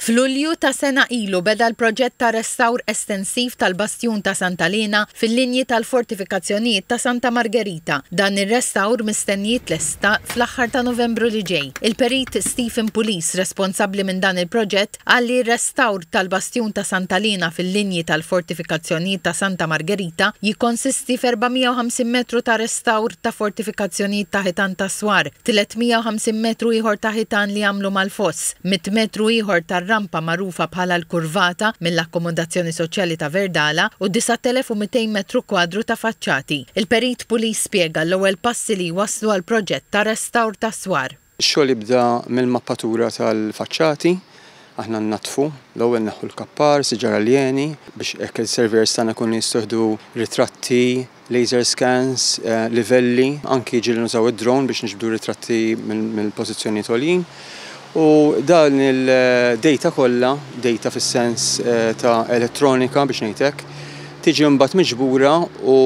F'Lulju ta' sena ilu beda l-proġett ta' restawr estensiv tal-Bastjun ta' Sant'Alena fil-linji tal-fortifikazzjonijiet ta' Santa Margherita. Dan ir-restawr mistennijiet lesta fl-aħħar ta' Novembru li ġej. Il-perit Stephen Pulis, responsabbli minn dan il-proġett, għalli r-restawr tal-Bastjun ta' Sant'Alena fil-linji tal-fortifikazzjonijiet ta' Santa Margherita jikkonsisti f'450 metru ta' restawr ta' fortifikazzjonijiet ta' ħitan ta' Swar, 350 metru ieħor ta' ħitan li għamlu mal-foss, 100 metru ieħor ta' rampa magħrufa bħala l-kurvata mill-akkomodazzjoni soċjali ta' Verdala u 9200 metru kwadru ta' faċċati. Il-perit Pulis spjega l-ewwel passi li waslu għal proġett ta' restawr ta' Swar. Ix-xogħol jibda mill-mappatura tal-faċċati, aħna nnatfu l-ewwel neħu l-kappar, siġar aljeni biex hekk il-servers tagħna jkunu jistieħdu ritratti, laser scans, livelli, anki ġieli nużaw id-drone biex niġbdu ritratti mill-pożizzjonijiet għoljin. U dan il-data kollha, data fis-sens ta' elettronika biex ngħidlek, tiġi mbagħad miġbura u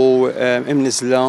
imniżla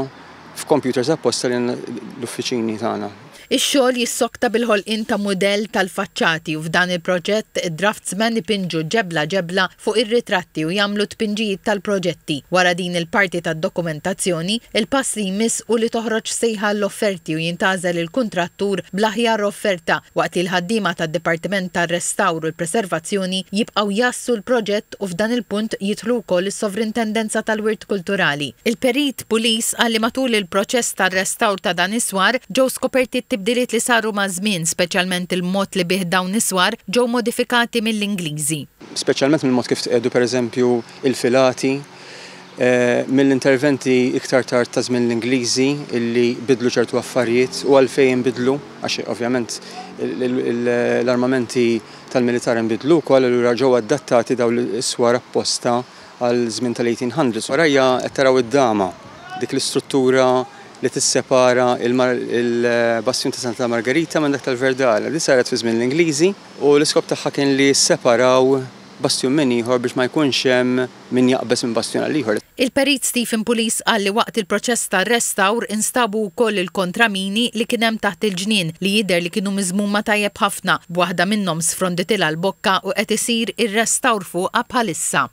f'computers apposta l-uffiċini tagħna. Ix-xogħol jissokta bil-ħolqien ta' mudell tal-faċċati u f'dan il-proġett id-draftsmen ipinġu ġebla fuq ir-ritratti u jagħmlu tpinġijiet tal-proġetti. Wara din il-parti tad-dokumentazzjoni, il-pass li jmiss u li toħroġ sejħa l-offerti u jintgħażel il-kuntrattur bl-aħjar offerta waqt il-ħaddiema tad-Dipartiment tar-Restawr u l-Preservazzjoni jibqgħu jassu l-proġett u f'dan il-punt jidħlu wkoll is-Sovrintendenza tal-Wirt Kulturali. Il-perit Pulis għalli matul il-proċess tar-restawr ta' dan is-swar ġew skoperti tibdiliet li saru ma' żmien, speċjalment il-mod li bih dawn is-swar ġew modifikati mill-Ingliżi. Speċjalment mill-mod kif tqedu pereżempju il-filati, mill-interventi iktar tard ta' żmien l-Ingliżi illi bidlu ċertu affarijiet u għalfejn bidlu, għax ovvjament l-armamenti tal-militar inbidlu wkoll allura ġew adattati dawn is-swar apposta għal żmien tal-1800s. Warajja qed taraw id-dama, dik l-istruttura li tissepara il-Bastjun ta' Santa Margherita minn dak tal-Verdala. Di saret fi żmien l-Ingliżi u l-iskop tagħha kien li separaw bastjun minn ieħor biex ma jkunx hemm min jaqbes minn bastjun għal ieħor. Il-perit Stephen Pulis qal li waqt il-proċess tar-restawr instabu wkoll il-kontramini li kien hemm taħt il-ġnien li jidher li kienu miżmuma tajjeb ħafna b'waħda minnhom sfronditilha l-bokka u qed isir ir-restawr fuqha bħalissa.